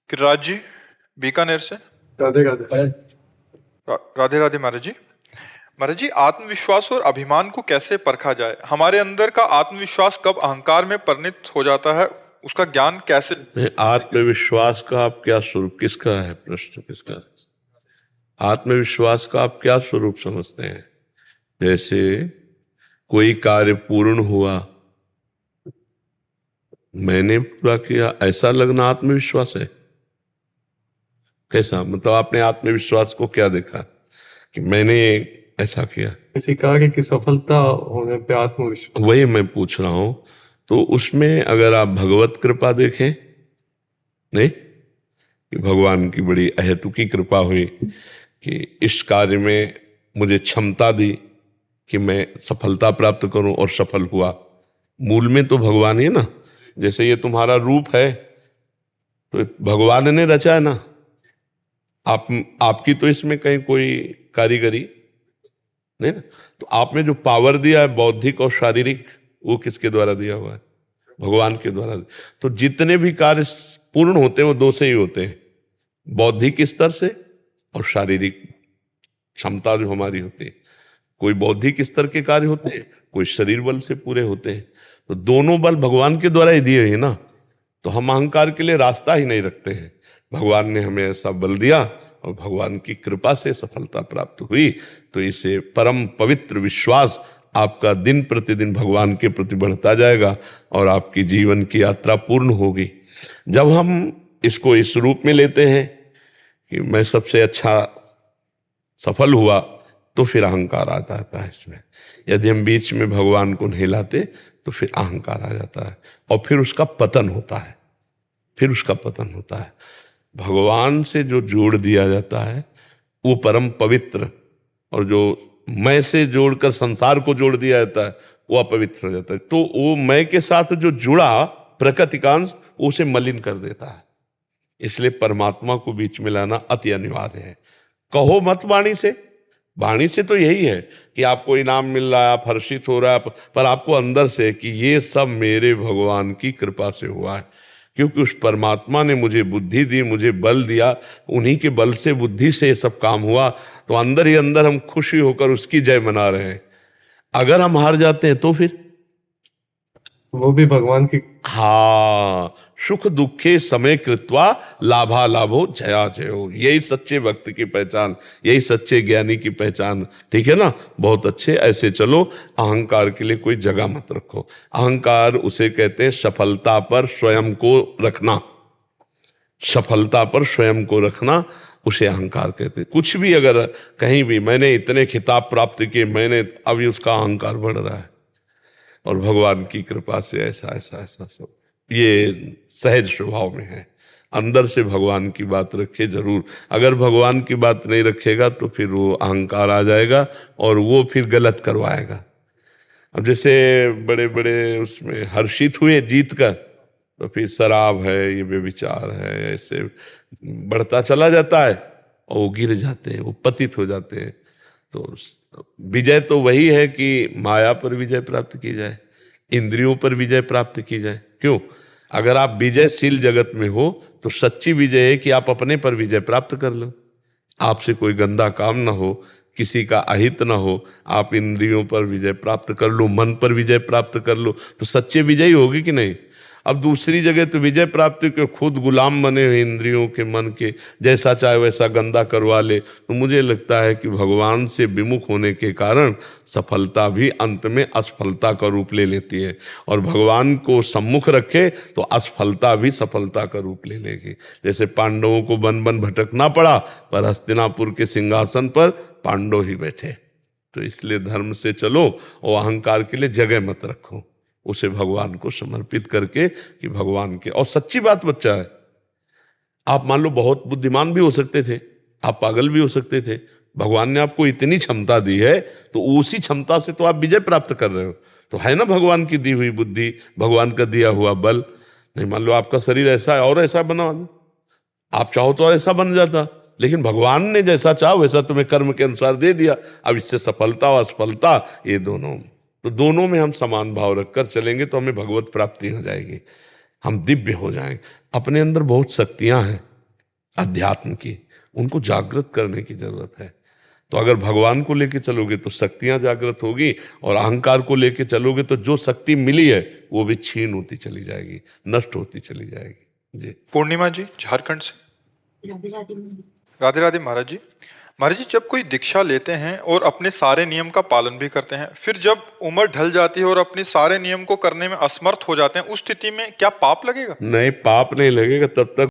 गिरिराज जी, बीकानेर से। राधे राधे। राधे राधे महाराज जी। महाराज जी, आत्मविश्वास और अभिमान को कैसे परखा जाए? हमारे अंदर का आत्मविश्वास कब अहंकार में परिणत हो जाता है, उसका ज्ञान कैसे? आत्मविश्वास का आप क्या स्वरूप, किसका है प्रश्न, किसका है? आत्मविश्वास का आप क्या स्वरूप समझते हैं? जैसे कोई कार्य पूर्ण हुआ, मैंने पूरा किया, ऐसा लगना आत्मविश्वास है? कैसा मतलब आपने आत्मविश्वास को क्या देखा कि मैंने ऐसा किया? किसी कार्य की सफलता होने पे आत्मविश्वास। वही मैं पूछ रहा हूं। तो उसमें अगर आप भगवत कृपा देखें, नहीं कि भगवान की बड़ी अहेतुकी कृपा हुई कि इस कार्य में मुझे क्षमता दी कि मैं सफलता प्राप्त करूं और सफल हुआ, मूल में तो भगवान ही है ना। जैसे ये तुम्हारा रूप है तो भगवान ने रचा है ना, आपकी तो इसमें कहीं कोई कारीगरी नहीं ना। तो आप में जो पावर दिया है बौद्धिक और शारीरिक, वो किसके द्वारा दिया हुआ है? भगवान के द्वारा। तो जितने भी कार्य पूर्ण होते हैं वो दो से ही होते हैं, बौद्धिक स्तर से और शारीरिक क्षमता जो हमारी होती है। कोई बौद्धिक स्तर के कार्य होते हैं, कोई शरीर बल से पूरे होते हैं। तो दोनों बल भगवान के द्वारा ही दिए हैं ना। तो हम अहंकार के लिए रास्ता ही नहीं रखते हैं। भगवान ने हमें ऐसा बल दिया और भगवान की कृपा से सफलता प्राप्त हुई। तो इसे परम पवित्र विश्वास आपका दिन प्रतिदिन भगवान के प्रति बढ़ता जाएगा और आपकी जीवन की यात्रा पूर्ण होगी। जब हम इसको इस रूप में लेते हैं कि मैं सबसे अच्छा सफल हुआ, तो फिर अहंकार आ जाता है इसमें। यदि हम बीच में भगवान को नहीं लाते तो फिर अहंकार आ जाता है और फिर उसका पतन होता है, फिर उसका पतन होता है। भगवान से जो जोड़ दिया जाता है वो परम पवित्र, और जो मैं से जोड़कर संसार को जोड़ दिया जाता है वो अपवित्र हो जाता है। तो वो मैं के साथ जो जुड़ा प्रकृतिकांश उसे मलिन कर देता है। इसलिए परमात्मा को बीच में लाना अति अनिवार्य है। कहो मत वाणी से, वाणी से तो यही है कि आपको इनाम मिल रहा है, आप हर्षित हो रहा है, पर आपको अंदर से कि ये सब मेरे भगवान की कृपा से हुआ है, क्योंकि उस परमात्मा ने मुझे बुद्धि दी, मुझे बल दिया, उन्हीं के बल से बुद्धि से ये सब काम हुआ। तो अंदर ही अंदर हम खुशी होकर उसकी जय मना रहे हैं। अगर हम हार जाते हैं तो फिर वो भी भगवान की। हाँ, सुख दुखे समय कृत्वा लाभा लाभो जया जयो, यही सच्चे भक्त की पहचान, यही सच्चे ज्ञानी की पहचान। ठीक है ना, बहुत अच्छे, ऐसे चलो। अहंकार के लिए कोई जगह मत रखो। अहंकार उसे कहते हैं सफलता पर स्वयं को रखना, सफलता पर स्वयं को रखना उसे अहंकार कहते हैं। कुछ भी अगर कहीं भी मैंने इतने खिताब प्राप्त किए, मैंने, अभी उसका अहंकार बढ़ रहा है। और भगवान की कृपा से ऐसा ऐसा ऐसा सब ये सहज स्वभाव में है। अंदर से भगवान की बात रखे जरूर। अगर भगवान की बात नहीं रखेगा तो फिर वो अहंकार आ जाएगा और वो फिर गलत करवाएगा। अब जैसे बड़े बड़े उसमें हर्षित हुए जीत कर, तो फिर शराब है, ये व्यभिचार है, ऐसे बढ़ता चला जाता है और वो गिर जाते हैं, वो पतित हो जाते हैं। तो विजय तो वही है कि माया पर विजय प्राप्त की जाए, इंद्रियों पर विजय प्राप्त की जाए। क्यों? अगर आप विजयशील जगत में हो तो सच्ची विजय है कि आप अपने पर विजय प्राप्त कर लो, आपसे कोई गंदा काम ना हो, किसी का अहित ना हो, आप इंद्रियों पर विजय प्राप्त कर लो, मन पर विजय प्राप्त कर लो, तो सच्चे विजयी होगी कि नहीं? अब दूसरी जगह तो विजय प्राप्ति के खुद गुलाम बने हुए इंद्रियों के, मन के, जैसा चाहे वैसा गंदा करवा ले। तो मुझे लगता है कि भगवान से विमुख होने के कारण सफलता भी अंत में असफलता का रूप ले लेती है, और भगवान को सम्मुख रखे तो असफलता भी सफलता का रूप ले लेगी। जैसे पांडवों को वन वन भटकना पड़ा, पर हस्तिनापुर के सिंहासन पर पांडव ही बैठे। तो इसलिए धर्म से चलो और अहंकार के लिए जगह मत रखो, उसे भगवान को समर्पित करके कि भगवान के। और सच्ची बात बच्चा है, आप मान लो बहुत बुद्धिमान भी हो सकते थे, आप पागल भी हो सकते थे, भगवान ने आपको इतनी क्षमता दी है तो उसी क्षमता से तो आप विजय प्राप्त कर रहे हो। तो है ना भगवान की दी हुई बुद्धि, भगवान का दिया हुआ बल। नहीं मान लो आपका शरीर ऐसा है और ऐसा बना, आप चाहो तो ऐसा बन जाता, लेकिन भगवान ने जैसा चाहा वैसा तुम्हें कर्म के अनुसार दे दिया। अब इससे सफलता और असफलता ये दोनों, तो दोनों में हम समान भाव रखकर चलेंगे तो हमें भगवत प्राप्ति हो जाएगी, हम दिव्य हो जाएंगे। अपने अंदर बहुत शक्तियां हैं, अध्यात्म की, उनको जागृत करने की जरूरत है। तो अगर भगवान को लेके चलोगे तो शक्तियां जागृत होगी, और अहंकार को लेके चलोगे तो जो शक्ति मिली है वो भी छीन होती चली जाएगी, नष्ट होती चली जाएगी। जी। पूर्णिमा जी झारखंड से। राधे राधे महाराज जी। महाराज जी, जब कोई दीक्षा लेते हैं और अपने सारे नियम का पालन भी करते हैं, फिर जब उम्र ढल जाती है और अपने सारे नियम को करने में असमर्थ हो जाते हैं, उस स्थिति में क्या पाप लगेगा? नहीं, पाप नहीं लगेगा तब तक